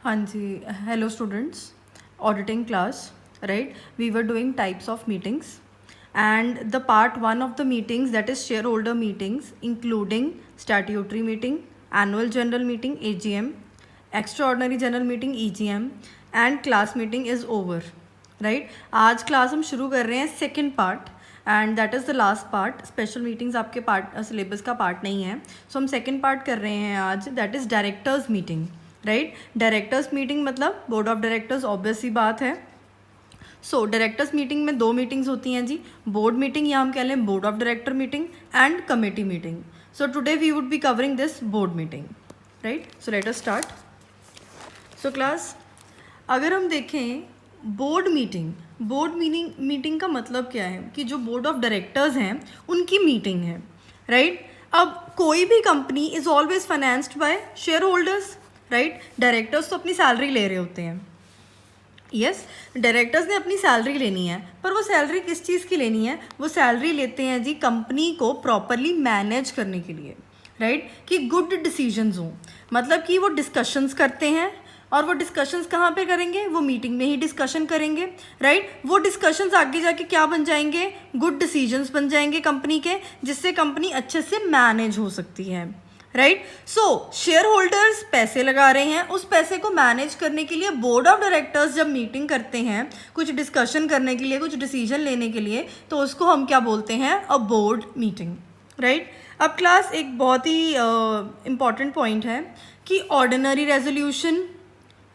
हाँ जी, hello students, auditing class, right? We were doing types of meetings, and the part one of the meetings, that is shareholder meetings, including statutory meeting, annual general meeting AGM, extraordinary general meeting EGM, and class meeting is over, right? आज class हम शुरू कर रहे हैं second part, and that is the last part. Special meetings आपके part syllabus का part नहीं है, सो हम सेकेंड पार्ट कर रहे हैं आज, that is directors meeting, right? Directors meeting मतलब बोर्ड ऑफ डायरेक्टर्स, ऑब्वियस सी बात है. सो डायरेक्टर्स मीटिंग में दो मीटिंग्स होती हैं जी, बोर्ड मीटिंग या हम कह लें board of director meeting and committee meeting. So today we would be covering this board meeting, right? So let us start. So class, अगर हम देखें बोर्ड मीटिंग का मतलब क्या है कि जो बोर्ड ऑफ डायरेक्टर्स हैं उनकी मीटिंग है, राइट? अब कोई भी company is always financed by share holders, right? Directors तो अपनी सैलरी ले रहे होते हैं, यस, डायरेक्टर्स ने अपनी सैलरी लेनी है, पर वो सैलरी किस चीज़ की लेनी है? वो सैलरी लेते हैं जी कंपनी को प्रॉपरली मैनेज करने के लिए, राइट? कि गुड डिसीजंस हों, मतलब कि वो डिस्कशंस करते हैं, और वो डिस्कशंस कहाँ पे करेंगे? वो मीटिंग में ही डिस्कशन करेंगे, राइट? वो डिस्कशंस आगे जाके क्या बन जाएंगे? गुड डिसीजंस बन जाएंगे कंपनी के, जिससे कंपनी अच्छे से मैनेज हो सकती है, राइट? सो शेयर होल्डर्स पैसे लगा रहे हैं, उस पैसे को मैनेज करने के लिए बोर्ड ऑफ डायरेक्टर्स जब मीटिंग करते हैं कुछ डिस्कशन करने के लिए, कुछ डिसीजन लेने के लिए, तो उसको हम क्या बोलते हैं? अ बोर्ड मीटिंग, राइट? अब क्लास एक बहुत ही इम्पॉर्टेंट पॉइंट है कि ऑर्डिनरी रेजोल्यूशन,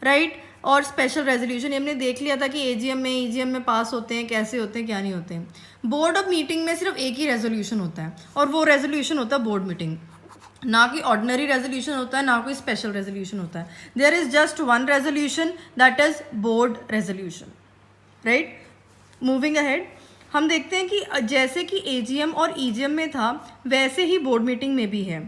राइट, और स्पेशल रेजोल्यूशन हमने देख लिया था कि एजीएम में ईजीएम में पास होते हैं, कैसे होते हैं, क्या नहीं होते हैं. बोर्ड ऑफ मीटिंग में सिर्फ एक ही रेजोल्यूशन होता है, और वो रेजोल्यूशन होता है बोर्ड मीटिंग. ना कि ऑर्डिनरी रेजोल्यूशन होता है, ना कोई स्पेशल रेजोल्यूशन होता है. There is just one resolution, that is board resolution, right? Moving ahead, हम देखते हैं कि जैसे कि एजीएम और ईजीएम में था, वैसे ही बोर्ड मीटिंग में भी है.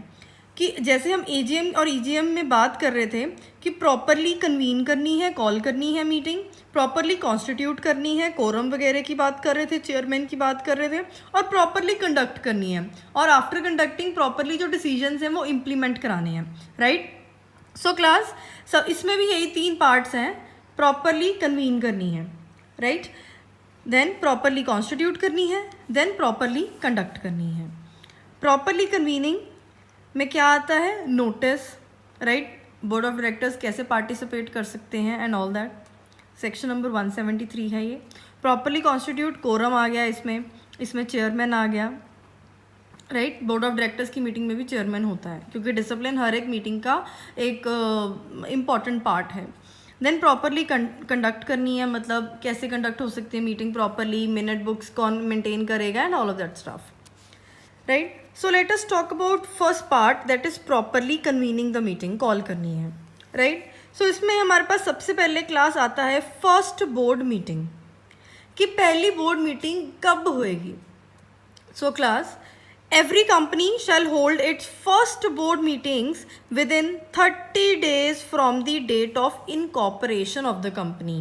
कि जैसे हम एजीएम और ईजीएम में बात कर रहे थे कि प्रॉपरली कन्वीन करनी है, कॉल करनी है मीटिंग, प्रॉपरली कॉन्स्टिट्यूट करनी है, कोरम वगैरह की बात कर रहे थे, चेयरमैन की बात कर रहे थे, और प्रॉपरली कंडक्ट करनी है, और आफ्टर कंडक्टिंग प्रॉपरली जो डिसीजंस हैं वो इम्प्लीमेंट कराने हैं, राइट? सो क्लास, सब इसमें भी यही तीन पार्ट्स हैं. प्रॉपरली कन्वीन करनी है, राइट? देन प्रॉपरली कॉन्स्टिट्यूट करनी है, देन प्रॉपरली कंडक्ट करनी है. प्रॉपरली कन्वीनिंग में क्या आता है? Notice, right? Board of directors कैसे पार्टिसिपेट कर सकते हैं and all that. Section number 173 है ये. प्रॉपरली कॉन्स्टिट्यूट, कोरम आ गया इसमें चेयरमैन आ गया, राइट? बोर्ड ऑफ डायरेक्टर्स की मीटिंग में भी चेयरमैन होता है, क्योंकि डिसिप्लिन हर एक मीटिंग का एक इम्पॉर्टेंट पार्ट है. देन प्रॉपरली कंडक्ट करनी है, मतलब कैसे कंडक्ट हो सकती है मीटिंग प्रॉपरली, मिनट बुक्स कौन मेंटेन करेगा and all of that stuff, right? So let us talk about first part, that is properly convening the meeting, call करनी है, राइट? सो इसमें हमारे पास सबसे पहले क्लास आता है फर्स्ट बोर्ड मीटिंग, कि पहली बोर्ड मीटिंग कब होएगी. So class, every company shall hold its first board meetings within 30 days from the date of incorporation of the company.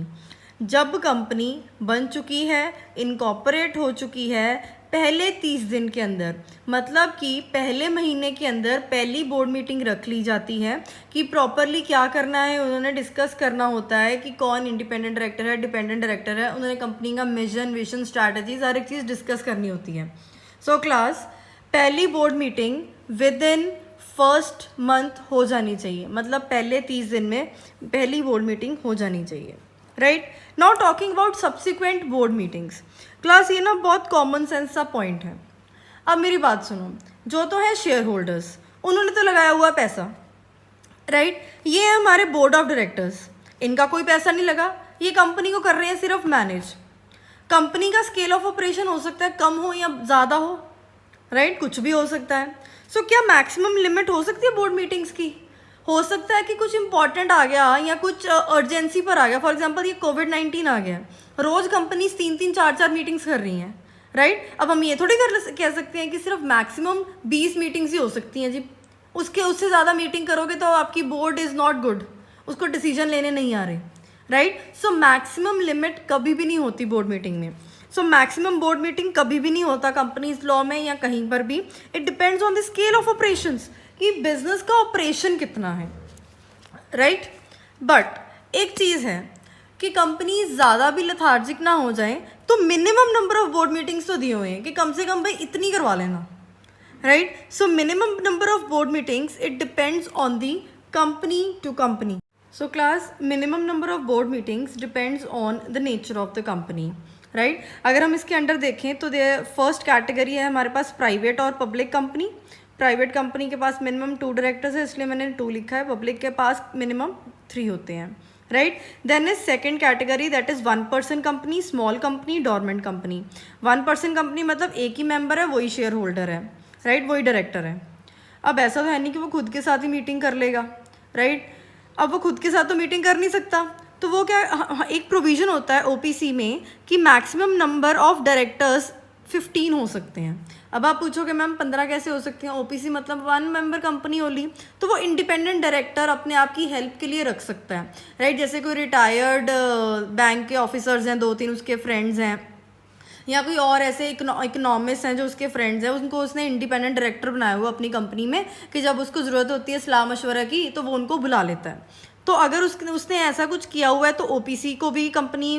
जब कंपनी बन चुकी है, इनकॉर्पोरेट हो चुकी है, पहले 30 दिन के अंदर, मतलब कि पहले महीने के अंदर पहली बोर्ड मीटिंग रख ली जाती है कि प्रॉपरली क्या करना है. उन्होंने डिस्कस करना होता है कि कौन इंडिपेंडेंट डायरेक्टर है, डिपेंडेंट डायरेक्टर है, उन्होंने कंपनी का मिशन, विजन, स्ट्रैटेजीज, हर एक चीज़ डिस्कस करनी होती है. सो क्लास, पहली board meeting with in first month हो जानी चाहिए, मतलब पहले 30 दिन में पहली बोर्ड मीटिंग हो जानी चाहिए, right? Now talking about subsequent board meetings. Class, ये ना बहुत कॉमन सेंस सा पॉइंट है. अब मेरी बात सुनो, जो तो है शेयर होल्डर्स, उन्होंने तो लगाया हुआ पैसा, राइट? ये है हमारे बोर्ड ऑफ डायरेक्टर्स, इनका कोई पैसा नहीं लगा, ये कंपनी को कर रहे हैं सिर्फ मैनेज. कंपनी का स्केल ऑफ ऑपरेशन हो सकता है कम हो या ज़्यादा हो, राइट? कुछ भी हो सकता है. सो क्या मैक्सिमम लिमिट हो सकती है बोर्ड मीटिंग्स की? हो सकता है कि कुछ इंपॉर्टेंट आ गया या कुछ अर्जेंसी पर आ गया. फॉर एग्जांपल ये कोविड-19 आ गया, रोज़ कंपनीज 3-3, 4-4 मीटिंग्स कर रही हैं, राइट? अब हम ये थोड़ी कह सकते हैं कि सिर्फ मैक्सिमम 20 मीटिंग्स ही हो सकती हैं जी. उससे ज़्यादा मीटिंग करोगे तो आपकी बोर्ड इज़ नॉट गुड, उसको डिसीजन लेने नहीं आ रहे, राइट? सो मैक्सिमम लिमिट कभी भी नहीं होती बोर्ड मीटिंग में. सो मैक्सिमम बोर्ड मीटिंग कभी भी नहीं होता कंपनीज लॉ में या कहीं पर भी. It depends on the scale of operations, कि बिजनेस का ऑपरेशन कितना है, राइट? बट एक चीज़ है कि कंपनी ज़्यादा भी लथार्जिक ना हो जाए, तो minimum number of board meetings तो दिए हुए हैं कि कम से कम भाई इतनी करवा लेना, right. So minimum number of board meetings it depends on the company to company. So class, minimum number of board meetings depends on the nature of the company, right. अगर हम इसके अंडर देखें तो फर्स्ट कैटेगरी है हमारे पास private और public company. Private company के पास minimum 2 directors है, इसलिए मैंने 2 लिखा है. पब्लिक के पास मिनिमम 3 होते हैं, right. Then is second category, that is 1 person company, small company, dormant company. 1 person company मतलब एक ही मेंबर है, वही शेयर होल्डर है, राइट, वही डायरेक्टर है. अब ऐसा तो है नहीं कि वो खुद के साथ ही मीटिंग कर लेगा, राइट. अब वो खुद के साथ तो मीटिंग कर नहीं सकता, तो वो क्या, एक प्रोविज़न होता है ओपीसी में कि मैक्सिमम नंबर ऑफ डायरेक्टर्स 15 हो सकते हैं. अब आप पूछोगे मैम 15 कैसे हो सकते हैं, ओपीसी मतलब 1 मेंबर कंपनी ओनली, तो वो इंडिपेंडेंट डायरेक्टर अपने आप की हेल्प के लिए रख सकता है, राइट. जैसे कोई रिटायर्ड बैंक के ऑफिसर्स हैं 2-3, उसके फ्रेंड्स हैं, या कोई और ऐसे इकोनॉमिस्ट हैं जो उसके फ्रेंड्स हैं, उनको उसने इंडिपेंडेंट डायरेक्टर बनाया हुआ अपनी कंपनी में कि जब उसको ज़रूरत होती है सलाह मशवरा की तो वो उनको बुला लेता है. तो अगर उसने ऐसा कुछ किया हुआ है तो ओपीसी को भी कंपनी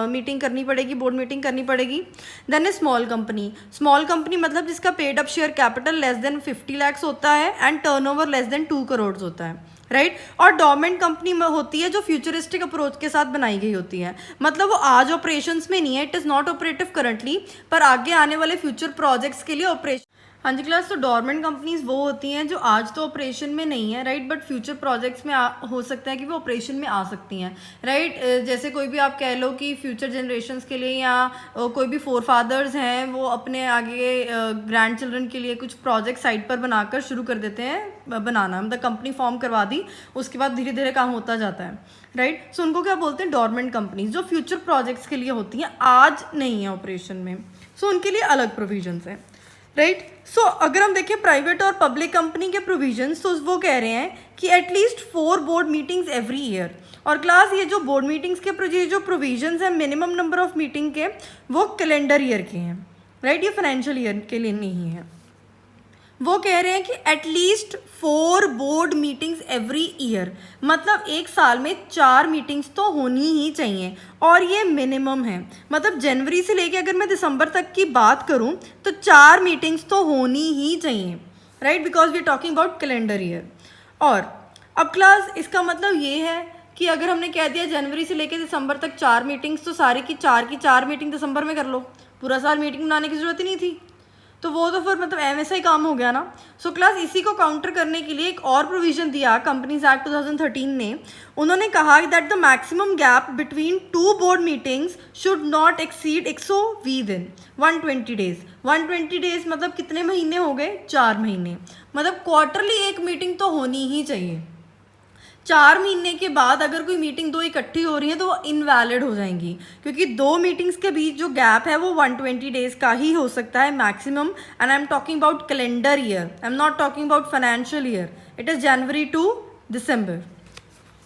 मीटिंग करनी पड़ेगी, बोर्ड मीटिंग करनी पड़ेगी. देन ए स्मॉल कंपनी. स्मॉल कंपनी मतलब जिसका paid up share capital less than 50 lakhs होता है and turnover less than 2 crores होता है, राइट. और डोरमेंट कंपनी में होती है जो फ्यूचरिस्टिक अप्रोच के साथ बनाई गई होती है, मतलब वो आज ऑपरेशंस में नहीं है, it is not operative currently, पर आगे आने वाले फ्यूचर प्रोजेक्ट्स के लिए ऑपरेशन. हाँ जी क्लास, तो डोरमेंट कंपनीज वो होती हैं जो आज तो ऑपरेशन में नहीं है, राइट, बट फ्यूचर प्रोजेक्ट्स में हो सकता है कि वो ऑपरेशन में आ सकती हैं, राइट. जैसे कोई भी आप कह लो कि फ्यूचर जनरेशन्स के लिए या कोई भी फोर फादर्स हैं वो अपने आगे ग्रैंड चिल्ड्रन के लिए कुछ प्रोजेक्ट साइट पर बनाकर शुरू कर देते हैं बनाना, मतलब कंपनी फॉर्म करवा दी, उसके बाद धीरे धीरे काम होता जाता है, राइट. सो उनको क्या बोलते हैं, डोरमेंट कंपनीज, जो फ्यूचर प्रोजेक्ट्स के लिए होती हैं, आज नहीं है ऑपरेशन में. सो उनके लिए अलग प्रोविजंस हैं, राइट. सो अगर हम देखें प्राइवेट और पब्लिक कंपनी के प्रोविजंस, तो वो कह रहे हैं कि at least 4 board meetings every year. और क्लास, ये जो बोर्ड मीटिंग्स के जो प्रोविजंस हैं मिनिमम नंबर ऑफ मीटिंग के, वो कैलेंडर ईयर के हैं, राइट, ये फाइनेंशियल ईयर के लिए नहीं है. वो कह रहे हैं कि at least 4 board meetings every year, मतलब एक साल में 4 मीटिंग्स तो होनी ही चाहिए, और ये मिनिमम है. मतलब जनवरी से लेके अगर मैं दिसंबर तक की बात करूं तो 4 मीटिंग्स तो होनी ही चाहिए, right, because we talking about calendar year. और अब क्लास, इसका मतलब ये है कि अगर हमने कह दिया जनवरी से लेके दिसंबर तक 4 मीटिंग्स, तो सारी की 4 मीटिंग दिसंबर में कर लो, पूरा साल मीटिंग बनाने की जरूरत ही नहीं थी, तो वो तो फिर मतलब ऐसा ही काम हो गया ना. सो क्लास, इसी को काउंटर करने के लिए एक और प्रोविजन दिया कंपनीज एक्ट 2013 ने. उन्होंने कहा that the maximum gap between 2 board meetings should not exceed 120 दिन 120 डेज. 120 डेज मतलब कितने महीने हो गए, 4 महीने, मतलब क्वार्टरली एक मीटिंग तो होनी ही चाहिए. 4 महीने के बाद अगर कोई मीटिंग 2 इकट्ठी हो रही है तो वो इनवैलिड हो जाएंगी, क्योंकि 2 मीटिंग्स के बीच जो गैप है वो 120 डेज का ही हो सकता है maximum. And I am talking about calendar year, I am not talking about financial year. It is January to December,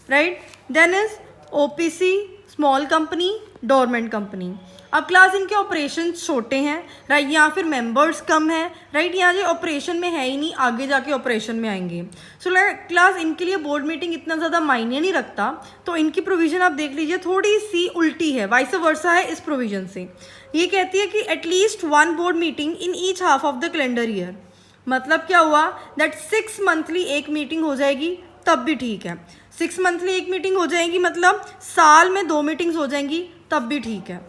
right. Then is OPC, small company, dormant company. अब class, इनके operation छोटे हैं, right, या फिर members कम हैं, right, यहाँ जो operation में है ही नहीं, आगे जाके ऑपरेशन में आएंगे. सो क्लास, इनके लिए बोर्ड मीटिंग इतना ज़्यादा मायने नहीं रखता. तो इनकी प्रोविज़न आप देख लीजिए, थोड़ी सी उल्टी है, वाइस वर्सा है इस प्रोविज़न से. ये कहती है कि at least 1 board meeting in each half of the calendar year. मतलब क्या हुआ, दैट 6 मंथली एक मीटिंग हो जाएगी तब भी ठीक है. 6 मंथली एक मीटिंग हो जाएगी मतलब साल में 2 मीटिंग्स हो जाएंगी तब भी ठीक है.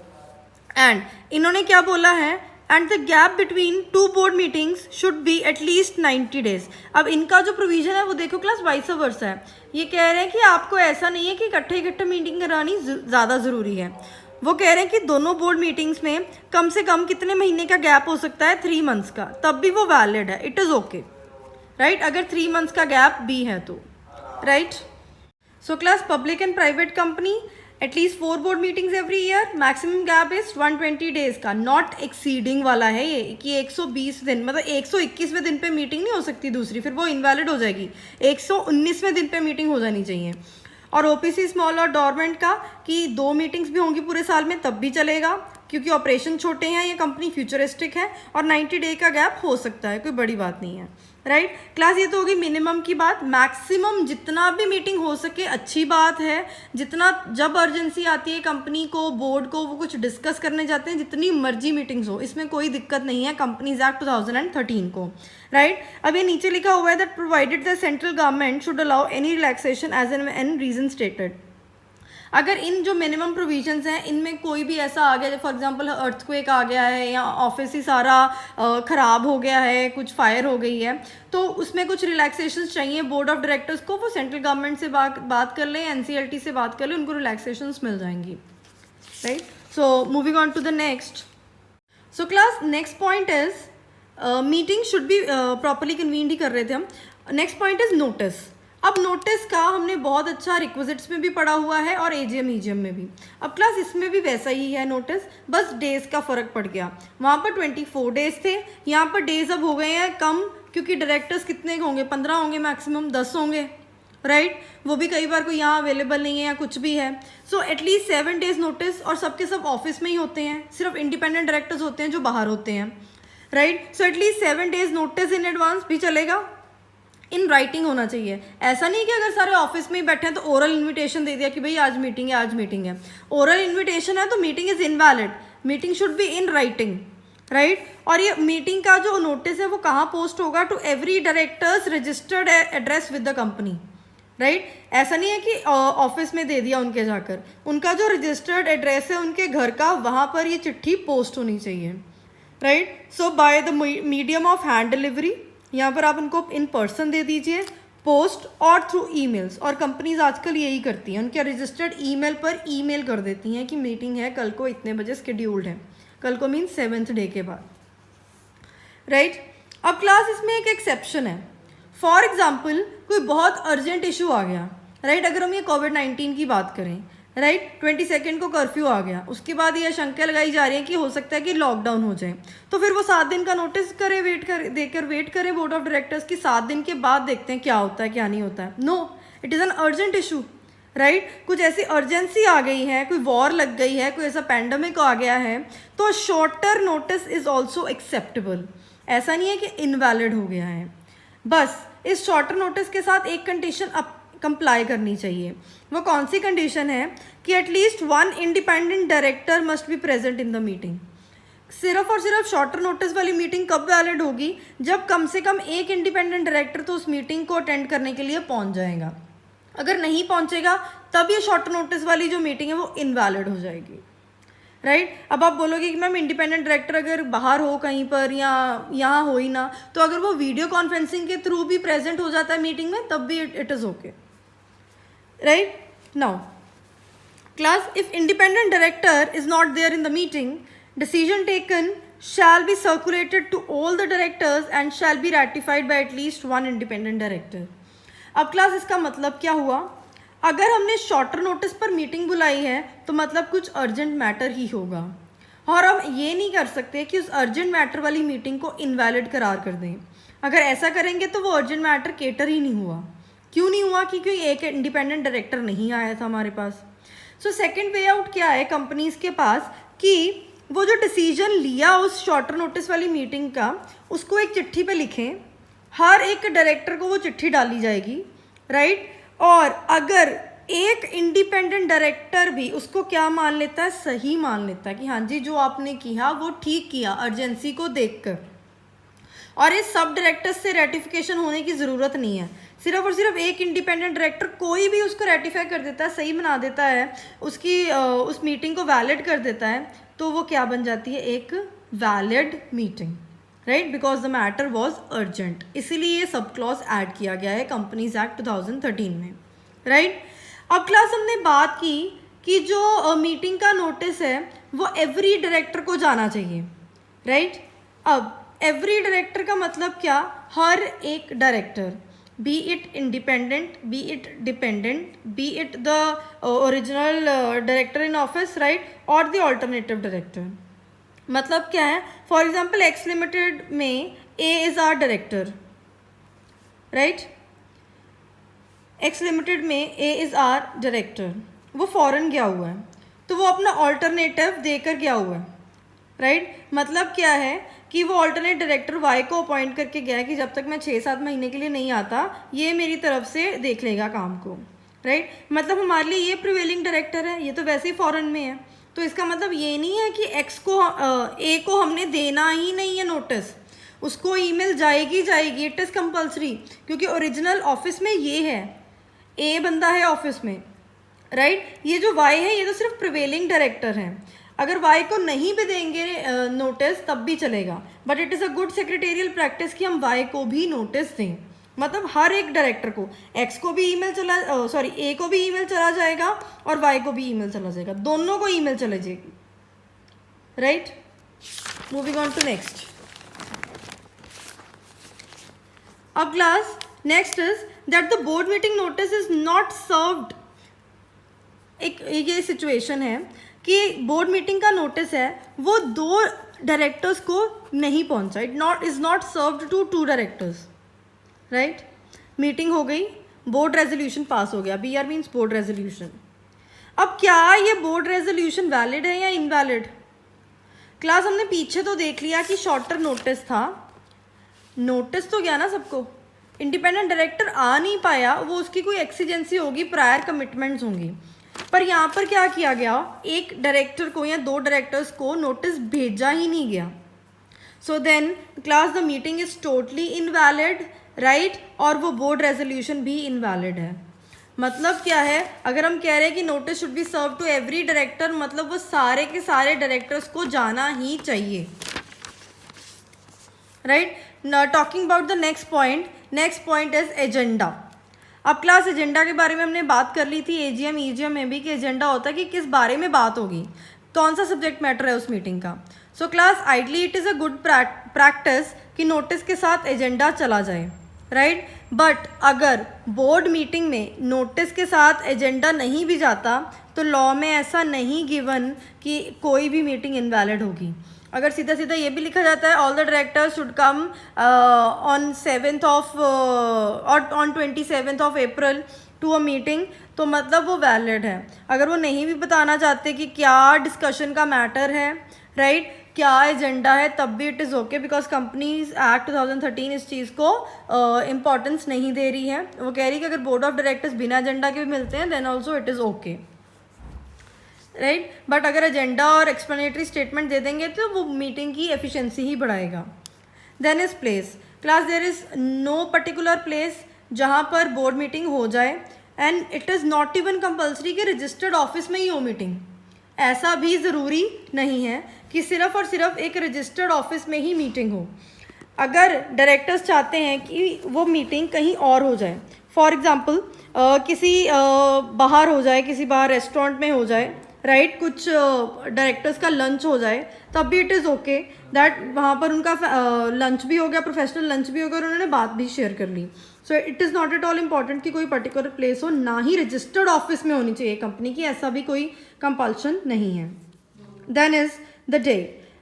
एंड इन्होंने क्या बोला है, and the gap between 2 board meetings should be at least 90 days. अब इनका जो प्रोविजन है वो देखो क्लास, वाइस वर्सा है. ये कह रहे हैं कि आपको ऐसा नहीं है कि इकट्ठे मीटिंग करानी ज़्यादा ज़रूरी है. वो कह रहे हैं कि दोनों बोर्ड मीटिंग्स में कम से कम कितने महीने का गैप हो सकता है, 3 मंथ्स का, तब भी वो वैलिड है, इट इज़ ओके, राइट, अगर 3 मंथ्स का गैप भी है तो, right. So class, public and private company, at least 4 board meetings every year, maximum gap is 120 days का, नॉट एक्सीडिंग वाला है ये कि 120 दिन, मतलब 121वें दिन पे मीटिंग नहीं हो सकती दूसरी, फिर वो इनवैलिड हो जाएगी. 119वें दिन पे मीटिंग हो जानी चाहिए. और ओपीसी, स्मॉल और डोरमेंट का कि 2 मीटिंग्स भी होंगी पूरे साल में तब भी चलेगा, क्योंकि ऑपरेशन छोटे हैं, ये कंपनी फ्यूचरिस्टिक है और 90 डे का गैप हो सकता है, कोई बड़ी बात नहीं है, राइट। क्लास ये तो होगी मिनिमम की बात। मैक्सिमम जितना भी मीटिंग हो सके अच्छी बात है, जितना जब अर्जेंसी आती है कंपनी को, बोर्ड को, वो कुछ डिस्कस करने जाते हैं, जितनी मर्जी मीटिंग्स हो, इसमें कोई दिक्कत नहीं है कंपनीज एक्ट 2013 को, राइट। अब ये नीचे लिखा हुआ है that provided the central government should allow any relaxation as an reason stated. अगर इन जो मिनिमम प्रोविजंस हैं इनमें कोई भी ऐसा आ गया, फॉर एग्जांपल अर्थक्वेक आ गया है या ऑफिस ही सारा ख़राब हो गया है, कुछ फायर हो गई है, तो उसमें कुछ रिलैक्सेशन चाहिए बोर्ड ऑफ डायरेक्टर्स को, वो सेंट्रल गवर्नमेंट से बात कर लें, NCLT से बात कर लें, उनको रिलैक्सेशंस मिल जाएंगी, right. So moving on to the next. So class next point is meeting should be properly convened ही कर रहे थे हम। Next point is notice. अब नोटिस का हमने बहुत अच्छा रिक्विजिट्स में भी पढ़ा हुआ है और AGM EGM में भी। अब क्लास इसमें भी वैसा ही है नोटिस, बस डेज का फ़र्क पड़ गया। वहाँ पर 24 डेज थे, यहाँ पर डेज अब हो गए हैं कम, क्योंकि डायरेक्टर्स कितने होंगे, 15 होंगे मैक्सिमम, 10 होंगे, राइट। वो भी कई बार कोई यहाँ अवेलेबल नहीं है या कुछ भी है। सो एटलीस्ट 7 डेज नोटिस, और सबके सब ऑफिस में ही होते हैं, सिर्फ इंडिपेंडेंट डायरेक्टर्स होते हैं जो बाहर होते हैं, right. So at least 7 days notice in advance भी चलेगा, इन राइटिंग होना चाहिए। ऐसा नहीं कि अगर सारे ऑफिस में ही बैठे हैं तो ओरल इन्विटेशन दे दिया कि भाई आज मीटिंग है, आज मीटिंग है। ओरल इन्विटेशन है तो meeting is invalid, meeting should be in writing, right. और ये मीटिंग का जो नोटिस है वो कहाँ पोस्ट होगा, to every directors registered address with the company, right. ऐसा नहीं है कि ऑफिस में दे दिया उनके जाकर, उनका जो रजिस्टर्ड एड्रेस है उनके घर का, वहाँ पर ये चिट्ठी पोस्ट होनी चाहिए, right. So by the medium of hand delivery, यहाँ पर आप उनको इन पर्सन दे दीजिए, पोस्ट और थ्रू ईमेल्स। और कंपनीज आजकल यही करती हैं, उनके रजिस्टर्ड ईमेल पर ईमेल कर देती हैं कि मीटिंग है कल को इतने बजे स्केड्यूल्ड है, कल को मीन्स 7th डे के बाद, राइट। अब क्लास इसमें एक एक्सेप्शन है। फॉर एग्जाम्पल कोई बहुत अर्जेंट इशू आ गया, राइट। अगर हम ये कोविड-19 की बात करें, राइट, 22 को कर्फ्यू आ गया, उसके बाद ये आशंका लगाई जा रही है कि हो सकता है कि लॉकडाउन हो जाए, तो फिर वो 7 दिन का नोटिस करे, वेट करे बोर्ड ऑफ डायरेक्टर्स की, 7 दिन के बाद देखते हैं क्या होता है क्या नहीं होता है। No, it is an urgent issue, right. कुछ ऐसी अर्जेंसी आ गई है, कोई वॉर लग गई है, कोई ऐसा पैंडमिक आ गया है, तो shorter notice is also acceptable. ऐसा नहीं है कि इनवैलिड हो गया है। बस इस शॉर्टर नोटिस के साथ एक कंडीशन कंप्लाई करनी चाहिए। वो कौन सी कंडीशन है कि at least 1 independent director must be present in the meeting. सिर्फ और सिर्फ शॉर्टर नोटिस वाली मीटिंग कब वैलिड होगी, जब कम से कम एक इंडिपेंडेंट डायरेक्टर तो उस मीटिंग को अटेंड करने के लिए पहुंच जाएगा। अगर नहीं पहुंचेगा तब ये शॉर्टर नोटिस वाली जो मीटिंग है वो इनवैलिड हो जाएगी, राइट। अब आप बोलोगे कि मैम इंडिपेंडेंट डायरेक्टर अगर बाहर हो कहीं पर या यहाँ हो ही ना, तो अगर वो वीडियो कॉन्फ्रेंसिंग के थ्रू भी प्रेजेंट हो जाता है मीटिंग में तब भी it is okay, right. Now class, if independent director is not there in the meeting, decision taken shall be circulated to all the directors and shall be ratified by at least 1 independent director. अब class इसका मतलब क्या हुआ, अगर हमने shorter notice पर meeting बुलाई है तो मतलब कुछ अर्जेंट मैटर ही होगा, और हम ये नहीं कर सकते कि उस अर्जेंट मैटर वाली मीटिंग को इनवैलिड करार कर दें। अगर ऐसा करेंगे तो वो अर्जेंट मैटर केटर ही नहीं हुआ। क्यों नहीं हुआ, क्योंकि एक इंडिपेंडेंट डायरेक्टर नहीं आया था हमारे पास। सो सेकेंड वे आउट क्या है कंपनीज के पास, कि वो जो डिसीजन लिया उस शॉर्टर नोटिस वाली मीटिंग का, उसको एक चिट्ठी पे लिखें, हर एक डायरेक्टर को वो चिट्ठी डाली जाएगी, राइट। और अगर एक इंडिपेंडेंट डायरेक्टर भी उसको क्या मान लेता है, सही मान लेता है कि हाँ जी जो आपने किया वो ठीक किया अर्जेंसी को देखकर, और इस सब डायरेक्टर्स से रेटिफिकेशन होने की ज़रूरत नहीं है, सिर्फ और सिर्फ एक इंडिपेंडेंट डायरेक्टर कोई भी उसको रेटिफाई कर देता है, सही बना देता है, उसकी उस मीटिंग को वैलिड कर देता है, तो वो क्या बन जाती है, एक valid meeting, right, because the matter was urgent. इसीलिए ये सब क्लॉज ऐड किया गया है कंपनीज एक्ट 2013 में, राइट। अब क्लास हमने बात की कि जो मीटिंग का नोटिस है वो एवरी डायरेक्टर को जाना चाहिए, राइट। अब एवरी डायरेक्टर का मतलब क्या, हर एक director, be it independent, be it dependent, be it the original director in office, right, और द ऑल्टरनेटिव डायरेक्टर। मतलब क्या है, फॉर एग्जाम्पल एक्स लिमिटेड में A is our director, right, x limited में ए इज़ आर डायरेक्टर, वो foreign गया हुआ है तो वो अपना ऑल्टरनेटिव देकर गया हुआ है, राइट मतलब क्या है कि वो ऑल्टरनेट डायरेक्टर वाई को अपॉइंट करके गया कि जब तक मैं 6-7 महीने के लिए नहीं आता ये मेरी तरफ से देख लेगा काम को, राइट मतलब हमारे लिए ये प्रिवेलिंग डायरेक्टर है, ये तो वैसे ही फॉरेन में है, तो इसका मतलब ये नहीं है कि एक्स को ए को हमने देना ही नहीं है नोटिस, उसको ईमेल जाएगी, इट इज़ कंपल्सरी, क्योंकि ओरिजिनल ऑफिस में ये है, ए बंदा है ऑफिस में, राइट ये जो वाई है ये तो सिर्फ प्रिवेलिंग डायरेक्टर है, अगर वाई को नहीं भी देंगे नोटिस तब भी चलेगा, but it is a good secretarial practice कि हम वाई को भी नोटिस दें, मतलब हर एक डायरेक्टर को, एक्स को भी ईमेल चला ए को भी ईमेल चला जाएगा और वाई को भी ईमेल चला जाएगा, दोनों को ईमेल चले जाएगी, right. Moving on to next. अब class next is that the board meeting notice is not served. एक ये सिचुएशन है कि बोर्ड मीटिंग का नोटिस है वो 2 डायरेक्टर्स को नहीं पहुंचा, is not served to 2 directors, right. Meeting हो गई, बोर्ड रेजोल्यूशन पास हो गया, BR मीन्स बोर्ड रेजोल्यूशन। अब क्या ये बोर्ड रेजोल्यूशन वैलिड है या इनवैलिड? क्लास हमने पीछे तो देख लिया कि शॉर्टर नोटिस था, नोटिस तो गया ना सबको, इंडिपेंडेंट डायरेक्टर आ नहीं पाया, वो उसकी कोई एक्सीजेंसी होगी, प्रायर कमिटमेंट्स होंगी, पर यहाँ पर क्या किया गया, एक डायरेक्टर को या 2 डायरेक्टर्स को नोटिस भेजा ही नहीं गया, so then class the meeting is totally invalid, right, और वो बोर्ड रेजोल्यूशन भी इनवैलिड है। मतलब क्या है, अगर हम कह रहे हैं कि notice should be serve to every director, मतलब वो सारे के सारे डायरेक्टर्स को जाना ही चाहिए, right. Talking about the next point is agenda. अब क्लास एजेंडा के बारे में हमने बात कर ली थी AGM EGM में भी कि एजेंडा होता है कि किस बारे में बात होगी, कौन सा सब्जेक्ट मैटर है उस मीटिंग का। So class ideally it is a good practice कि नोटिस के साथ एजेंडा चला जाए, राइट, बट अगर बोर्ड मीटिंग में नोटिस के साथ एजेंडा नहीं भी जाता तो लॉ में ऐसा नहीं गिवन कि कोई भी मीटिंग इनवैलिड होगी। अगर सीधा सीधा ये भी लिखा जाता है all the directors should come on 7th और on 27th of April to a meeting, तो मतलब वो वैलिड है। अगर वो नहीं भी बताना चाहते कि क्या डिस्कशन का मैटर है, राइट, क्या एजेंडा है, तब भी it is okay, because companies act 2013 इस चीज़ को इम्पॉर्टेंस नहीं दे रही है, वो कह रही है कि अगर बोर्ड ऑफ डायरेक्टर्स बिना एजेंडा के भी मिलते हैं then also it is okay, right, but अगर एजेंडा और एक्सप्लेनेटरी स्टेटमेंट दे देंगे तो वो मीटिंग की एफिशिएंसी ही बढ़ाएगा। Then is place. Class there is no particular place जहाँ पर बोर्ड मीटिंग हो जाए, and it is not even compulsory कि रजिस्टर्ड ऑफिस में ही हो मीटिंग, ऐसा भी ज़रूरी नहीं है कि सिर्फ और सिर्फ एक रजिस्टर्ड ऑफिस में ही मीटिंग हो। अगर डायरेक्टर्स चाहते हैं कि वो मीटिंग कहीं और हो जाए, फॉर एग्ज़ाम्पल किसी बाहर हो जाए, किसी बाहर रेस्टोरेंट में हो जाए, राइट, कुछ डायरेक्टर्स का लंच हो जाए, तब भी इट इज़ ओके दैट वहाँ पर उनका लंच भी हो गया, प्रोफेशनल लंच भी हो गया और उन्होंने बात भी शेयर कर ली। So it is not at all important कि कोई पर्टिकुलर प्लेस हो, ना ही रजिस्टर्ड ऑफिस में होनी चाहिए कंपनी की, ऐसा भी कोई कंपल्शन नहीं है। Then is the day,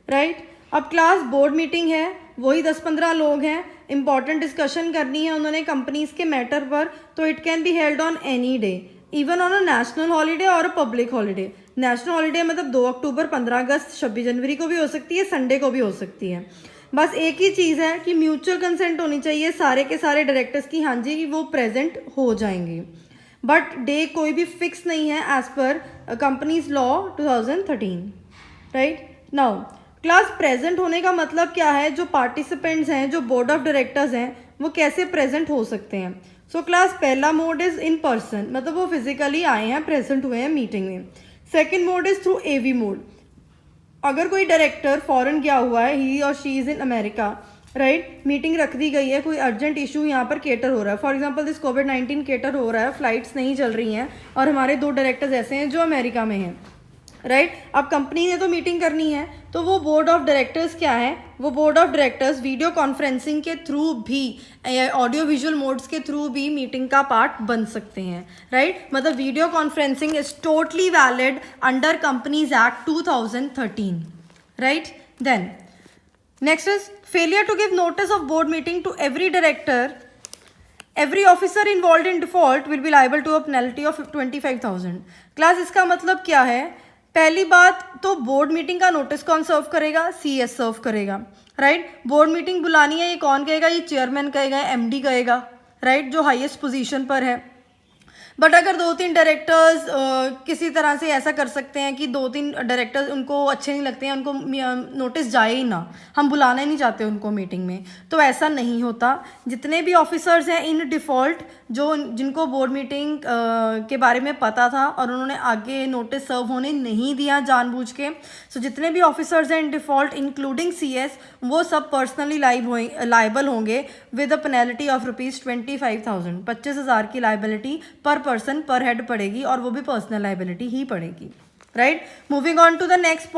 right. अब क्लास बोर्ड मीटिंग है, वही 10-15 लोग हैं, इंपॉर्टेंट डिस्कशन करनी है उन्होंने कंपनीज के मैटर पर, तो it can be held on any day, even on a national holiday और a public holiday. National holiday मतलब 2 अक्टूबर, 15 अगस्त, 26 जनवरी को भी हो सकती है, संडे को भी हो सकती है। बस एक ही चीज़ है कि म्यूचुअल कंसेंट होनी चाहिए सारे के सारे डायरेक्टर्स की, हाँ जी वो प्रेजेंट हो जाएंगे, बट डे कोई भी फिक्स नहीं है as per companies law 2013, right. Now class present होने का मतलब क्या है, जो पार्टिसिपेंट्स हैं, जो बोर्ड ऑफ डायरेक्टर्स हैं, वो कैसे प्रेजेंट हो सकते हैं। सो क्लास पहला मोड इज़ इन पर्सन, मतलब वो फिजिकली आए हैं, प्रेजेंट हुए हैं मीटिंग में। Second mode is through AV mode, अगर कोई डायरेक्टर फॉरेन गया हुआ है, ही और she is in America, right, meeting रख दी गई है, कोई अर्जेंट इशू यहाँ पर केटर हो रहा है, for example this COVID-19 cater हो रहा है, फ्लाइट्स नहीं चल रही हैं और हमारे 2 डायरेक्टर्स ऐसे हैं जो अमेरिका में हैं, राइट। अब कंपनी ने तो मीटिंग करनी है, तो वो बोर्ड ऑफ डायरेक्टर्स क्या है, वो board of directors video conferencing के थ्रू भी, ऑडियो विजुअल मोड्स के थ्रू भी मीटिंग का पार्ट बन सकते हैं, राइट। मतलब video conferencing is totally valid under companies act 2013, right. Then next is failure to give notice of board meeting to every director, every officer involved in default will be liable to a penalty of 25,000। Class इसका मतलब क्या है पहली बात तो board meeting का notice कौन सर्व करेगा? CS सर्व करेगा, राइट। बोर्ड मीटिंग बुलानी है, ये कौन कहेगा? ये चेयरमैन कहेगा, MD कहेगा, राइट, जो हाईएस्ट पोजीशन पर है। बट अगर 2-3 डायरेक्टर्स किसी तरह से ऐसा कर सकते हैं कि 2-3 डायरेक्टर्स उनको अच्छे नहीं लगते हैं, उनको नोटिस जाए ही ना, हम बुलाना ही नहीं चाहते उनको मीटिंग में, तो ऐसा नहीं होता। जितने भी ऑफिसर्स हैं इन डिफ़ॉल्ट, जो जिनको बोर्ड मीटिंग के बारे में पता था और उन्होंने आगे नोटिस सर्व होने नहीं दिया जानबूझ के, सो जितने भी ऑफिसर्स हैं इन डिफ़ॉल्ट इंक्लूडिंग CS, वो सब पर्सनली लाइबल होंगे विद अ पेनल्टी ऑफ ₹25,000। 25,000 की लाइबिलिटी पर पर्सन पर हेड पड़ेगी, और वो भी पर्सनल लाइबिलिटी ही पड़ेगी, right. Moving on to the next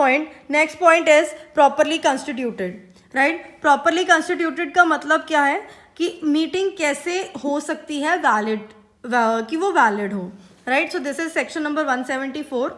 point is properly constituted, right. Properly constituted का मतलब क्या है कि मीटिंग कैसे हो सकती है वैलिड, कि वो वैलिड हो, right. So this is section number 174।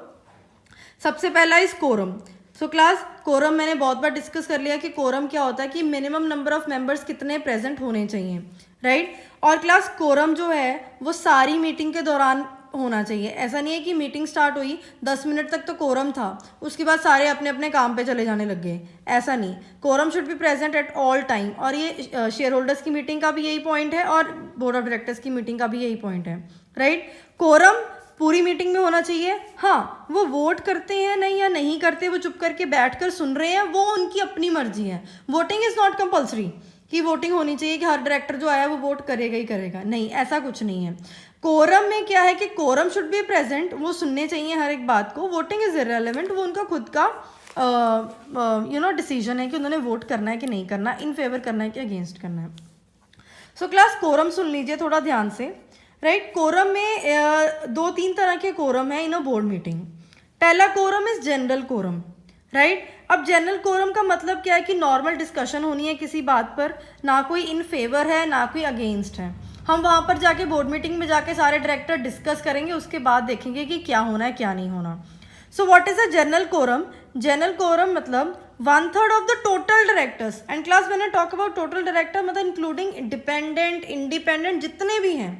सबसे पहला is quorum. So class, quorum मैंने बहुत बार डिस्कस कर लिया कि कोरम क्या होता है, कि मिनिमम नंबर ऑफ मेंबर्स कितने प्रेजेंट होने चाहिए, राइट। और क्लास कोरम जो है वो सारी मीटिंग के दौरान होना चाहिए। ऐसा नहीं है कि मीटिंग स्टार्ट हुई 10 मिनट तक तो कोरम था, उसके बाद सारे अपने अपने काम पे चले जाने लग गए, ऐसा नहीं। Quorum should be present at all time, और ये शेयर होल्डर्स की मीटिंग का भी यही पॉइंट है और बोर्ड ऑफ डायरेक्टर्स की मीटिंग का भी यही पॉइंट है, राइट। कोरम पूरी मीटिंग में होना चाहिए। हाँ, वो वोट करते हैं नहीं या नहीं करते, वो चुप करके बैठकर सुन रहे हैं, वो उनकी अपनी मर्जी है। वोटिंग इज़ नॉट कंपल्सरी कि वोटिंग होनी चाहिए कि हर डायरेक्टर जो आया वो वोट करेगा ही करेगा, नहीं, ऐसा कुछ नहीं है। कोरम में क्या है कि कोरम शुड बी प्रेजेंट, वो सुनने चाहिए हर एक बात को। वोटिंग इज इररेलेवेंट, वो उनका खुद का डिसीजन है कि उन्होंने वोट करना है कि नहीं करना, इन फेवर करना है कि अगेंस्ट करना है। सो क्लास, कोरम सुन लीजिए थोड़ा ध्यान से, राइट। कोरम में 2-3 तरह के कोरम है इन अ बोर्ड मीटिंग। पहला quorum is general quorum, right. अब जनरल कोरम का मतलब क्या है कि नॉर्मल डिस्कशन होनी है किसी बात पर, ना कोई इन फेवर है ना कोई अगेंस्ट है। हम वहाँ पर जाके बोर्ड मीटिंग में जाके सारे डायरेक्टर डिस्कस करेंगे, उसके बाद देखेंगे कि क्या होना है क्या नहीं होना। So what is a general quorum? General quorum मतलब 1/3 of the total directors. And class, मैंने टॉक अबाउट टोटल डायरेक्टर मतलब इंक्लूडिंग डिपेंडेंट, इंडिपेंडेंट, जितने भी हैं,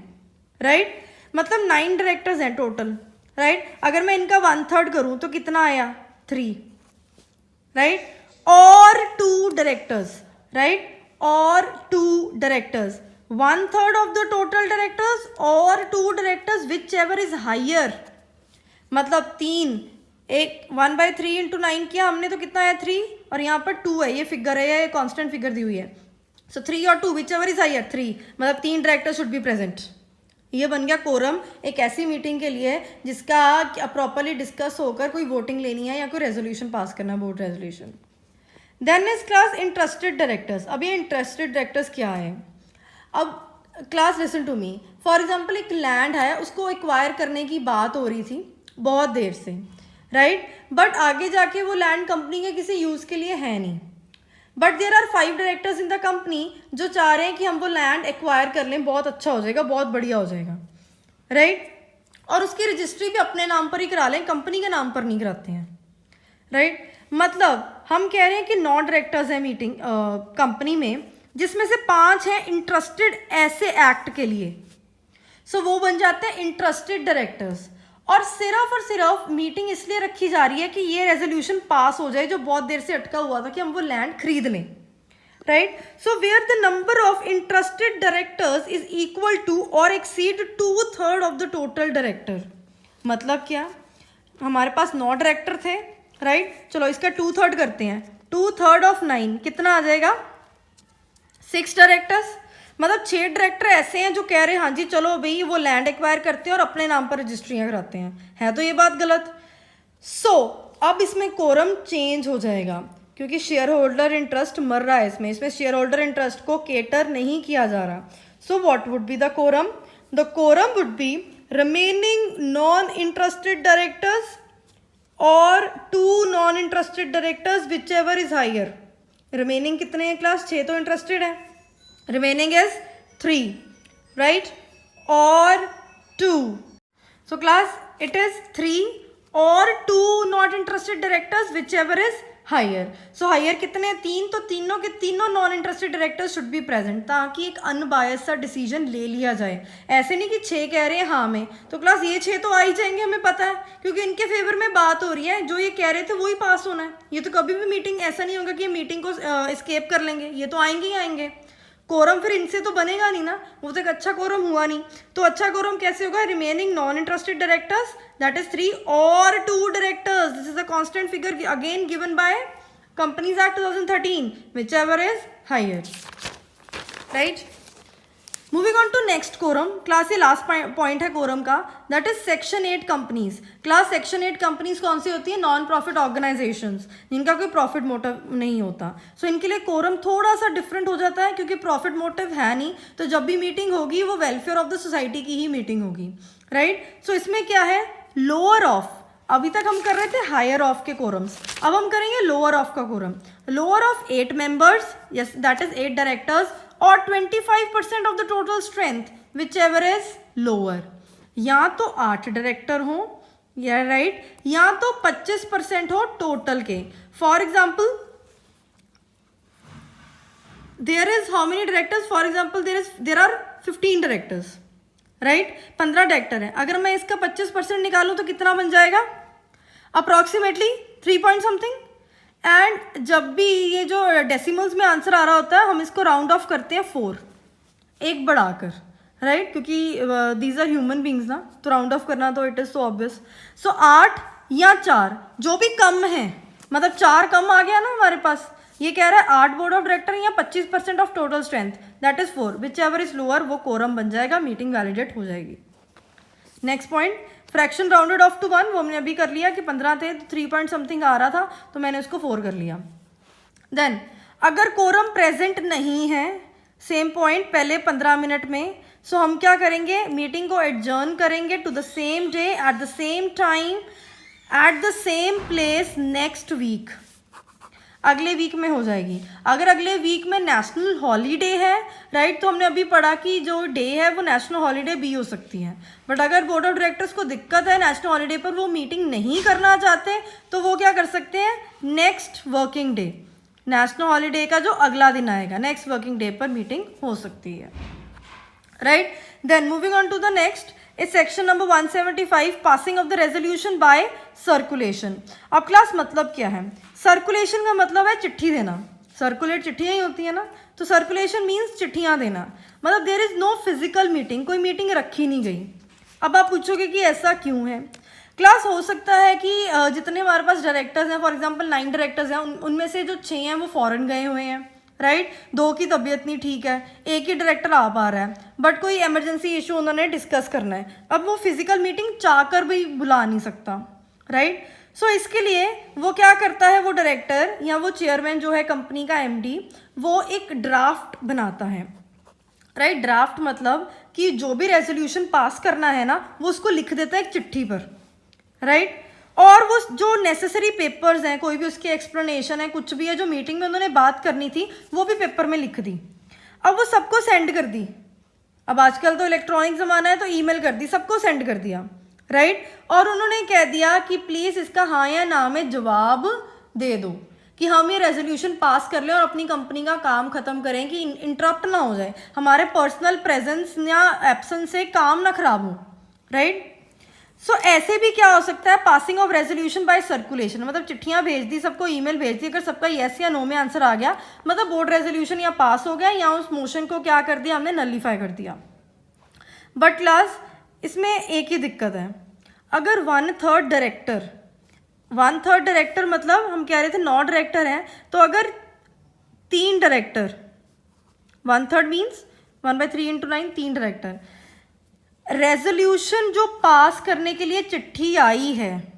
राइट। मतलब 9 डायरेक्टर्स हैं टोटल, राइट। अगर मैं इनका 1/3 करूँ तो कितना आया? 3, राइट। और 2 डायरेक्टर्स, राइट, और 2 directors, 1/3 of the total directors और 2 directors, whichever is higher. मतलब 3, एक 1/3 इंटू 9 किया हमने तो कितना आया? 3, और यहाँ पर 2 है, ये फिगर है, ये कॉन्स्टेंट फिगर दी हुई है। सो 3 और 2, विच एवर इज हायर, 3, मतलब 3 डायरेक्टर शुड बी प्रेजेंट। ये बन गया कोरम एक ऐसी मीटिंग के लिए जिसका प्रॉपरली डिस्कस होकर कोई वोटिंग लेनी है या कोई रेजोल्यूशन पास करना है, board resolution. Then is class interested directors. अब ये इंटरेस्टेड डायरेक्टर्स क्या है? अब class listen to me, for example एक लैंड है, उसको एक्वायर करने की बात हो रही थी बहुत देर से, राइट। बट आगे जाके वो लैंड कंपनी के किसी यूज़ के लिए है नहीं, but there are 5 directors in the company जो चाह रहे हैं कि हम वो लैंड एक्वायर कर लें, बहुत अच्छा हो जाएगा, बहुत बढ़िया हो जाएगा, राइट। और उसकी रजिस्ट्री भी अपने नाम पर ही करा लें, कंपनी के नाम पर नहीं कराते हैं, राइट। मतलब हम कह रहे हैं कि 9 डायरेक्टर्स हैं मीटिंग कंपनी में, जिसमें से 5 हैं इंटरेस्टेड ऐसे एक्ट के लिए, सो वो बन जाते हैं इंटरेस्टेड डायरेक्टर्स। और सिर्फ मीटिंग इसलिए रखी जा रही है कि ये रेजोल्यूशन पास हो जाए जो बहुत देर से अटका हुआ था कि हम वो लैंड खरीद लें, right. So where the number of interested directors is equal to और exceed 2/3 of the total director. मतलब क्या? हमारे पास 9 डायरेक्टर थे, राइट। चलो इसका 2/3 करते हैं, 2/3 ऑफ 9 कितना आ जाएगा? 6 डायरेक्टर्स। मतलब 6 डायरेक्टर ऐसे हैं जो कह रहे हैं हाँ जी चलो भाई वो लैंड एक्वायर करते हैं और अपने नाम पर रजिस्ट्रियाँ कराते हैं, है तो ये बात गलत। सो अब इसमें कोरम चेंज हो जाएगा क्योंकि शेयर होल्डर इंटरेस्ट मर रहा है इसमें शेयर होल्डर इंटरेस्ट को केटर नहीं किया जा रहा। So what would be the quorum? The quorum would be remaining non interested directors और 2 non interested directors whichever is higher. Remaining कितने हैं क्लास? 6 तो इंटरेस्टेड है, remaining is 3, right, or 2. So class, it is 3 or 2 not interested directors, whichever is higher. So higher कितने, 3, तो तीनों के तीनों non interested directors should be present, ताकि एक अनबायस सा डिसीजन ले लिया जाए। ऐसे नहीं कि 6 कह रहे हैं हाँ में, तो क्लास ये 6 तो आ ही जाएंगे, हमें पता है, क्योंकि इनके फेवर में बात हो रही है, जो ये कह रहे थे वही पास होना है। ये तो कभी भी मीटिंग ऐसा नहीं होगा कि ये मीटिंग को स्केप कर लेंगे, ये तो आएंगे ही आएंगे। कोरम फिर इनसे तो बनेगा नहीं ना, वो तो एक अच्छा कोरम हुआ नहीं। तो अच्छा कोरम कैसे होगा, remaining non interested directors that is 3 और 2 directors, this is a constant figure again given by companies act 2013, whichever is higher, right. Moving on to next quorum, class ये लास्ट पॉइंट है quorum का, that is section 8 companies. Class section 8 companies कौन सी होती है, non profit organisations, जिनका कोई profit motive नहीं होता। सो इनके लिए कोरम थोड़ा सा डिफरेंट हो जाता है, क्योंकि प्रॉफिट मोटिव है नहीं, तो जब भी मीटिंग होगी वो वेलफेयर ऑफ द सोसाइटी की ही मीटिंग होगी, राइट। सो इसमें क्या है, लोअर ऑफ, अभी तक हम कर रहे थे हायर ऑफ के कोरम्स, अब हम करेंगे लोअर ऑफ का कोरम। Lower of 8 members, yes that is 8 directors, और 25% of the total strength whichever is lower. या तो 8 डायरेक्टर हो, या राइट, या तो 25% हो टोटल के। For example there is how many directors, for example there are 15 directors, right, 15 director है। अगर मैं इसका 25% निकालूं तो कितना बन जाएगा, अप्रॉक्सीमेटली 3 पॉइंट समथिंग। एंड जब भी ये जो डेसिमल्स में आंसर आ रहा होता है, हम इसको राउंड ऑफ करते हैं 4, एक बढ़ाकर, राइट, क्योंकि दीज आर ह्यूमन बींग्स ना, तो राउंड ऑफ करना तो इट इज सो ऑब्वियस। सो 8 या 4 जो भी कम है, मतलब 4 कम आ गया ना हमारे पास, ये कह रहा है 8 बोर्ड ऑफ डायरेक्टर या 25% of total strength that is 4, whichever is lower, वो कोरम बन जाएगा, मीटिंग वैलिडेट हो जाएगी। Next point, fraction rounded off to 1, वो हमने अभी कर लिया कि 15 थे तो 3 पॉइंट समथिंग आ रहा था, तो मैंने उसको 4 कर लिया। देन अगर कोरम प्रेजेंट नहीं है, सेम पॉइंट पहले 15 मिनट में, सो हम क्या करेंगे, मीटिंग को एडजर्न करेंगे to the same day at the same time at the same place next week, अगले वीक में हो जाएगी। अगर अगले वीक में नेशनल हॉलीडे है, राइट, तो हमने अभी पढ़ा कि जो डे है वो नेशनल हॉलीडे भी हो सकती है। बट अगर बोर्ड ऑफ डायरेक्टर्स को दिक्कत है नेशनल हॉलीडे पर, वो मीटिंग नहीं करना चाहते, तो वो क्या कर सकते हैं, next working day, national holiday का जो अगला दिन आएगा, नेक्स्ट वर्किंग डे पर मीटिंग हो सकती है, right. Then moving on to the next is section number 175, passing of the resolution by circulation. अब क्लास मतलब क्या है, सर्कुलेशन का मतलब है चिट्ठी देना, सर्कुलेट चिट्ठियाँ ही होती है ना, तो सर्कुलेशन मीन्स चिट्ठियाँ देना, मतलब there is no physical meeting, कोई मीटिंग रखी नहीं गई। अब आप पूछोगे कि ऐसा क्यों है, क्लास हो सकता है कि जितने हमारे पास डायरेक्टर्स हैं, फॉर एग्जांपल 9 डायरेक्टर्स हैं, उनमें से जो 6 हैं वो फॉरेन गए हुए हैं, राइट, 2 की तबीयत नहीं ठीक है, एक ही डायरेक्टर आ पा रहा है, बट कोई इमरजेंसी इशू उन्होंने डिस्कस करना है, अब वो फिजिकल मीटिंग चाहकर भी बुला नहीं सकता, राइट। सो इसके लिए वो क्या करता है, वो डायरेक्टर या वो चेयरमैन जो है कंपनी का एमडी, वो एक ड्राफ्ट बनाता है, राइट। ड्राफ्ट मतलब कि जो भी रेजोल्यूशन पास करना है ना, वो उसको लिख देता है एक चिट्ठी पर, राइट। और वो जो नेसेसरी पेपर्स हैं, कोई भी उसकी एक्सप्लेनेशन है, कुछ भी है जो मीटिंग में उन्होंने बात करनी थी, वो भी पेपर में लिख दी। अब वो सबको सेंड कर दी, अब आजकल तो इलेक्ट्रॉनिक ज़माना है, तो ईमेल कर दी, सबको सेंड कर दिया, राइट। और उन्होंने कह दिया कि प्लीज़ इसका हाँ या ना में जवाब दे दो कि हम ये रेजोल्यूशन पास कर लें और अपनी कंपनी का काम ख़त्म करें, कि इंटरप्ट ना हो जाए, हमारे पर्सनल प्रेजेंस या एब्सेंस से काम ना खराब हो, राइट। सो ऐसे भी क्या हो सकता है, passing of resolution by circulation, मतलब चिट्ठियां भेज दी, सबको ईमेल भेज दी, अगर सबका येस या नो में आंसर आ गया, मतलब बोर्ड रेजोल्यूशन या पास हो गया, या उस मोशन को क्या कर दिया हमने, नलीफाई कर दिया। बट क्लास इसमें एक ही दिक्कत है, अगर 1/3 डायरेक्टर मतलब हम कह रहे थे 9 डायरेक्टर हैं, तो अगर 3 डायरेक्टर, 1/3 मीन्स 1/3 × 9, 3 डायरेक्टर, रेजोल्यूशन जो पास करने के लिए चिट्ठी आई है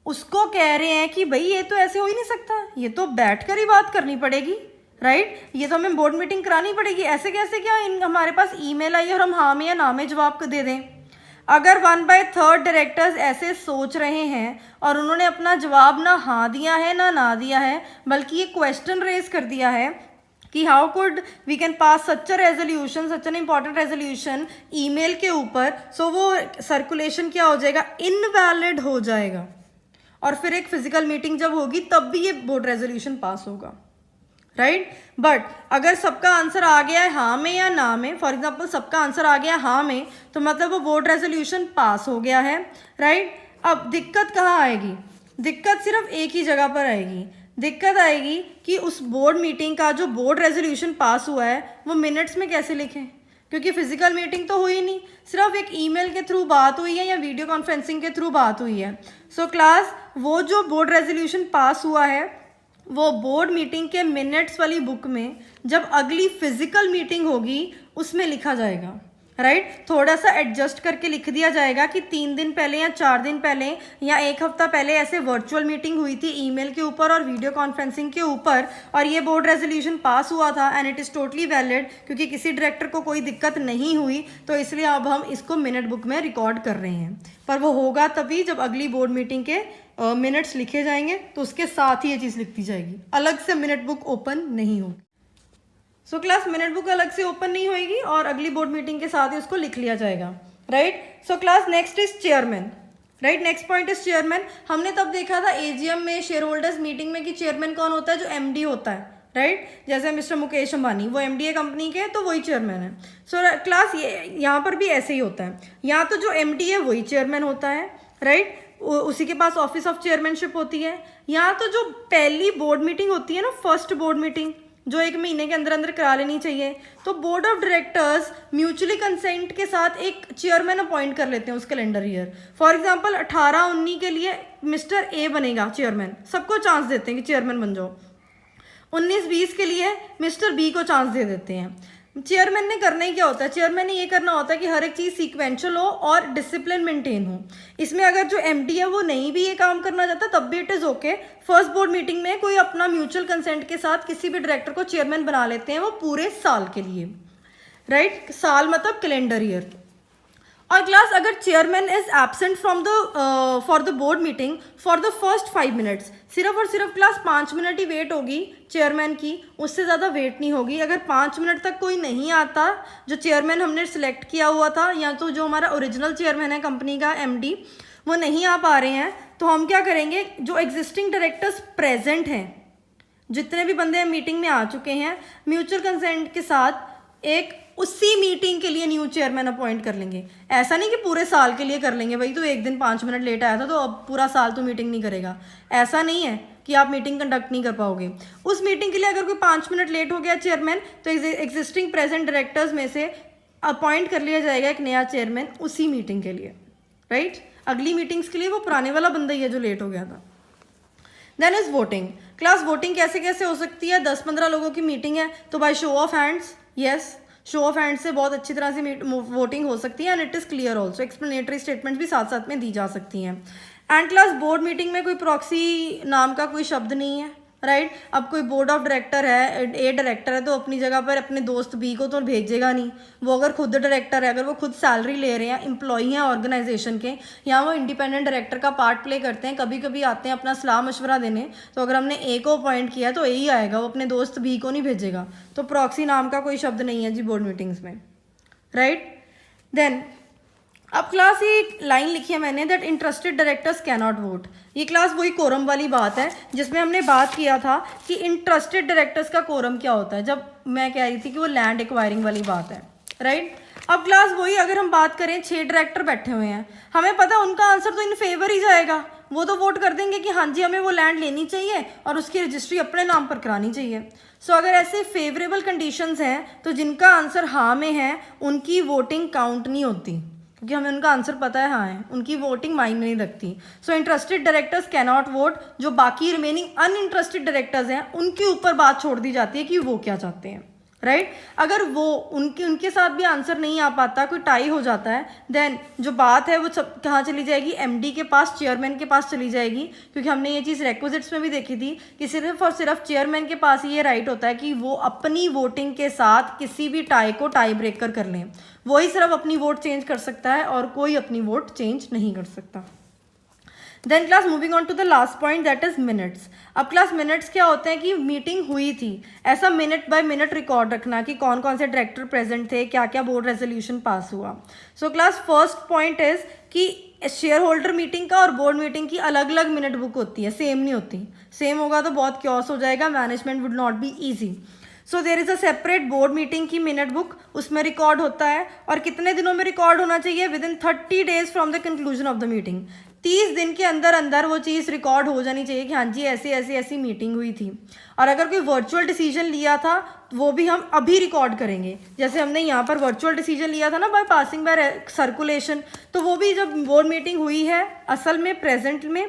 उसको कह रहे हैं कि भाई ये तो ऐसे हो ही नहीं सकता, ये तो बैठकर ही बात करनी पड़ेगी, राइट, ये तो हमें बोर्ड मीटिंग करानी पड़ेगी, ऐसे कैसे क्या हमारे पास ईमेल आई और हम हाँ में या ना में जवाब दे दें। अगर 1/3 डायरेक्टर्स ऐसे सोच रहे हैं और उन्होंने अपना जवाब ना हाँ दिया है ना दिया है, बल्कि ये क्वेश्चन रेज कर दिया है कि how could we can pass such a resolution, such an important resolution email के ऊपर, सो वो सर्कुलेशन क्या हो जाएगा, इनवैलिड हो जाएगा। और फिर एक फिजिकल मीटिंग जब होगी तब भी ये बोर्ड रेजोल्यूशन पास होगा, राइट। बट अगर सबका आंसर आ गया है हाँ में या ना में, फॉर एग्जाम्पल सबका आंसर आ गया हाँ में, तो मतलब वो बोर्ड रेजोल्यूशन पास हो गया है, राइट। अब दिक्कत कहाँ आएगी? दिक्कत सिर्फ एक ही जगह पर आएगी। दिक्कत आएगी कि उस बोर्ड मीटिंग का जो बोर्ड रेजोल्यूशन पास हुआ है वो मिनट्स में कैसे लिखें, क्योंकि फिजिकल मीटिंग तो हुई नहीं, सिर्फ एक ईमेल के थ्रू बात हुई है या वीडियो कॉन्फ्रेंसिंग के थ्रू बात हुई है। सो क्लास वो जो बोर्ड रेजोल्यूशन पास हुआ है वो बोर्ड मीटिंग के मिनट्स वाली बुक में जब अगली फिजिकल मीटिंग होगी उसमें लिखा जाएगा, राइट। थोड़ा सा एडजस्ट करके लिख दिया जाएगा कि 3 दिन पहले या 4 दिन पहले या 1 हफ्ता पहले ऐसे वर्चुअल मीटिंग हुई थी ईमेल के ऊपर और वीडियो कॉन्फ्रेंसिंग के ऊपर, और ये बोर्ड रेजोल्यूशन पास हुआ था and it is totally valid, क्योंकि किसी डायरेक्टर को कोई दिक्कत नहीं हुई, तो इसलिए अब हम इसको मिनट बुक में रिकॉर्ड कर रहे हैं। पर वो होगा तभी जब अगली बोर्ड मीटिंग के मिनट्स लिखे जाएंगे, तो उसके साथ ही ये चीज़ लिखती जाएगी, अलग से मिनट बुक ओपन नहीं होगी। सो क्लास मिनट बुक अलग से ओपन नहीं होएगी और अगली बोर्ड मीटिंग के साथ ही उसको लिख लिया जाएगा, right. So class next is chairman, right. Next point is chairman. हमने तब देखा था एजीएम में, शेयर होल्डर्स मीटिंग में कि चेयरमैन कौन होता है? जो एमडी होता है, राइट। जैसे मिस्टर मुकेश अंबानी वो एमडी है कंपनी के, तो वही चेयरमैन है। सो क्लास ये यहाँ पर भी ऐसे ही होता है, यहाँ तो जो एमडी है वही चेयरमैन होता है, राइट। उसी के पास ऑफिस ऑफ चेयरमैनशिप होती है। यहाँ तो जो पहली बोर्ड मीटिंग होती है ना, फर्स्ट बोर्ड मीटिंग जो 1 महीने के अंदर अंदर करा लेनी चाहिए, तो board of directors mutually consent के साथ एक चेयरमैन अपॉइंट कर लेते हैं उस कैलेंडर ईयर। फॉर एग्जांपल 18-19 के लिए मिस्टर ए बनेगा चेयरमैन, सबको चांस देते हैं कि चेयरमैन बन जाओ। 19-20 के लिए मिस्टर बी को चांस दे देते हैं। चेयरमैन ने करना ही क्या होता है? चेयरमैन ने ये करना होता है कि हर एक चीज़ सीक्वेंशियल हो और डिसिप्लिन मेंटेन हो। इसमें अगर जो एमडी है वो नहीं भी ये काम करना चाहता तब भी it is okay. First board meeting में कोई अपना म्यूचुअल कंसेंट के साथ किसी भी डायरेक्टर को चेयरमैन बना लेते हैं, वो पूरे साल के लिए, राइट। साल मतलब कैलेंडर ईयर। और क्लास अगर chairman is absent from the for the board meeting for the first 5 minutes, सिर्फ और सिर्फ क्लास 5 मिनट ही वेट होगी चेयरमैन की, उससे ज़्यादा वेट नहीं होगी। अगर 5 मिनट तक कोई नहीं आता, जो चेयरमैन हमने सिलेक्ट किया हुआ था या तो जो हमारा ओरिजिनल चेयरमैन है कंपनी का एमडी, वो नहीं आ पा रहे हैं, तो हम क्या करेंगे? जो एग्जिस्टिंग डायरेक्टर्स प्रेजेंट हैं, जितने भी बंदे मीटिंग में आ चुके हैं, म्यूचुअल कंसेंट के साथ एक उसी मीटिंग के लिए न्यू चेयरमैन अपॉइंट कर लेंगे। ऐसा नहीं कि पूरे साल के लिए कर लेंगे, भाई तो एक दिन 5 मिनट लेट आया था तो अब पूरा साल तो मीटिंग नहीं करेगा, ऐसा नहीं है कि आप मीटिंग कंडक्ट नहीं कर पाओगे। उस मीटिंग के लिए अगर कोई 5 मिनट लेट हो गया चेयरमैन, तो एग्जिस्टिंग प्रेजेंट डायरेक्टर्स में से अपॉइंट कर लिया जाएगा एक नया चेयरमैन उसी मीटिंग के लिए, राइट। अगली मीटिंग्स के लिए वो पुराने वाला बंदा ही है जो लेट हो गया था। Then is voting. Class voting कैसे कैसे हो सकती है? 10-15 लोगों की मीटिंग है तो by show of hands, yes, show of hand से बहुत अच्छी तरह से वोटिंग हो सकती है and it is clear also. Explanatory statements भी साथ साथ में दी जा सकती हैं। एंड क्लास बोर्ड मीटिंग में कोई प्रॉक्सी नाम का कोई शब्द नहीं है, राइट। अब कोई बोर्ड ऑफ डायरेक्टर है, ए डायरेक्टर है, तो अपनी जगह पर अपने दोस्त बी को तो भेजेगा नहीं। वो अगर खुद डायरेक्टर है, अगर वो खुद सैलरी ले रहे हैं, एम्प्लॉई हैं ऑर्गेनाइजेशन के, या वो इंडिपेंडेंट डायरेक्टर का पार्ट प्ले करते हैं, कभी कभी आते हैं अपना सलाह मशवरा देने, तो अगर हमने ए को अपॉइंट किया तो ए ही आएगा, वो अपने दोस्त बी को नहीं भेजेगा। तो प्रॉक्सी नाम का कोई शब्द नहीं है जी बोर्ड मीटिंग्स में, राइट। देन अब क्लास ये लाइन लिखी है मैंने, that interested directors cannot vote. ये क्लास वही कोरम वाली बात है जिसमें हमने बात किया था कि इंटरेस्टेड डायरेक्टर्स का कोरम क्या होता है, जब मैं कह रही थी कि वो लैंड एक्वायरिंग वाली बात है, राइट। अब क्लास वही अगर हम बात करें 6 डायरेक्टर बैठे हुए हैं, हमें पता है उनका आंसर तो इन फेवर ही जाएगा, वो तो वोट कर देंगे कि हाँ जी हमें वो लैंड लेनी चाहिए और उसकी रजिस्ट्री अपने नाम पर करानी चाहिए। सो अगर ऐसे फेवरेबल कंडीशंस हैं तो जिनका आंसर हाँ में है उनकी वोटिंग काउंट नहीं होती, क्योंकि हमें उनका आंसर पता है हाँ है, उनकी वोटिंग मायने नहीं रखती। So interested directors cannot vote. जो बाकी रिमेनिंग अनइंटरेस्टेड डायरेक्टर्स हैं उनके ऊपर बात छोड़ दी जाती है कि वो क्या चाहते हैं, राइट। अगर वो उनके साथ भी आंसर नहीं आ पाता, कोई टाई हो जाता है, देन जो बात है वो सब कहाँ चली जाएगी? एमडी के पास, चेयरमैन के पास चली जाएगी, क्योंकि हमने ये चीज़ रेक्विजिट्स में भी देखी थी कि सिर्फ और सिर्फ चेयरमैन के पास ही ये राइट होता है कि वो अपनी वोटिंग के साथ किसी भी टाई को टाई ब्रेकर कर लें। वही सिर्फ अपनी वोट चेंज कर सकता है और कोई अपनी वोट चेंज नहीं कर सकता। Then class moving on to the last point, that is minutes. अब क्लास मिनट्स क्या होते हैं कि मीटिंग हुई थी, ऐसा मिनट बाय मिनट रिकॉर्ड रखना कि कौन कौन से डायरेक्टर प्रेजेंट थे, क्या क्या बोर्ड रेजोल्यूशन पास हुआ। So class first point is कि शेयर होल्डर मीटिंग का और बोर्ड मीटिंग की अलग अलग मिनट बुक होती है, सेम नहीं होती। सेम होगा तो बहुत क्योस हो जाएगा, management would not be easy. So there is a separate board meeting की मिनट बुक, उसमें रिकॉर्ड होता है। और कितने दिनों में रिकॉर्ड होना चाहिए? With in 30 days from the conclusion of the meeting. 30 दिन के अंदर अंदर वो चीज़ रिकॉर्ड हो जानी चाहिए कि हाँ जी ऐसी मीटिंग हुई थी। और अगर कोई वर्चुअल डिसीजन लिया था वो भी हम अभी रिकॉर्ड करेंगे। जैसे हमने यहाँ पर वर्चुअल डिसीजन लिया था ना बाय पासिंग बाय सर्कुलेशन, तो वो भी जब बोर्ड मीटिंग हुई है असल में प्रेजेंट में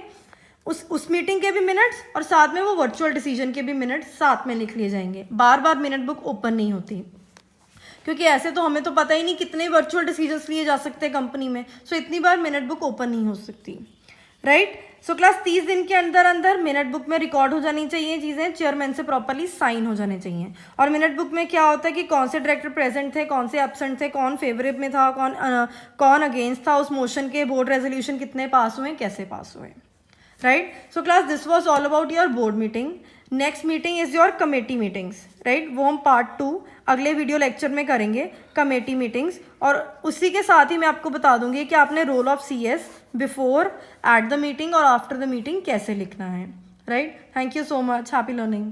उस मीटिंग के भी मिनट्स और साथ में वो वर्चुअल डिसीजन के भी मिनट्स साथ में लिख लिए जाएंगे। बार बार मिनट बुक ओपन नहीं होती, क्योंकि ऐसे तो हमें तो पता ही नहीं कितने वर्चुअल डिसीजंस लिए जा सकते हैं कंपनी में। सो इतनी बार मिनट बुक ओपन नहीं हो सकती, राइट। सो क्लास 30 दिन के अंदर अंदर मिनट बुक में रिकॉर्ड हो जानी चाहिए चीज़ें, चेयरमैन से प्रॉपर्ली साइन हो जाने चाहिए। और मिनट बुक में क्या होता है कि कौन से डायरेक्टर प्रेजेंट थे, कौन से एब्सेंट थे, कौन फेवरेट में था, कौन अगेंस्ट था उस मोशन के, बोर्ड रेजोल्यूशन कितने पास हुए, कैसे पास हुए, right? So class, this was all about your board meeting. Next meeting is your committee meetings, right? वो हम पार्ट 2 अगले वीडियो लेक्चर में करेंगे, कमेटी मीटिंग्स। और उसी के साथ ही मैं आपको बता दूंगी कि आपने role of CS before, at the meeting और आफ्टर द मीटिंग कैसे लिखना है, right? Thank you so much, happy learning.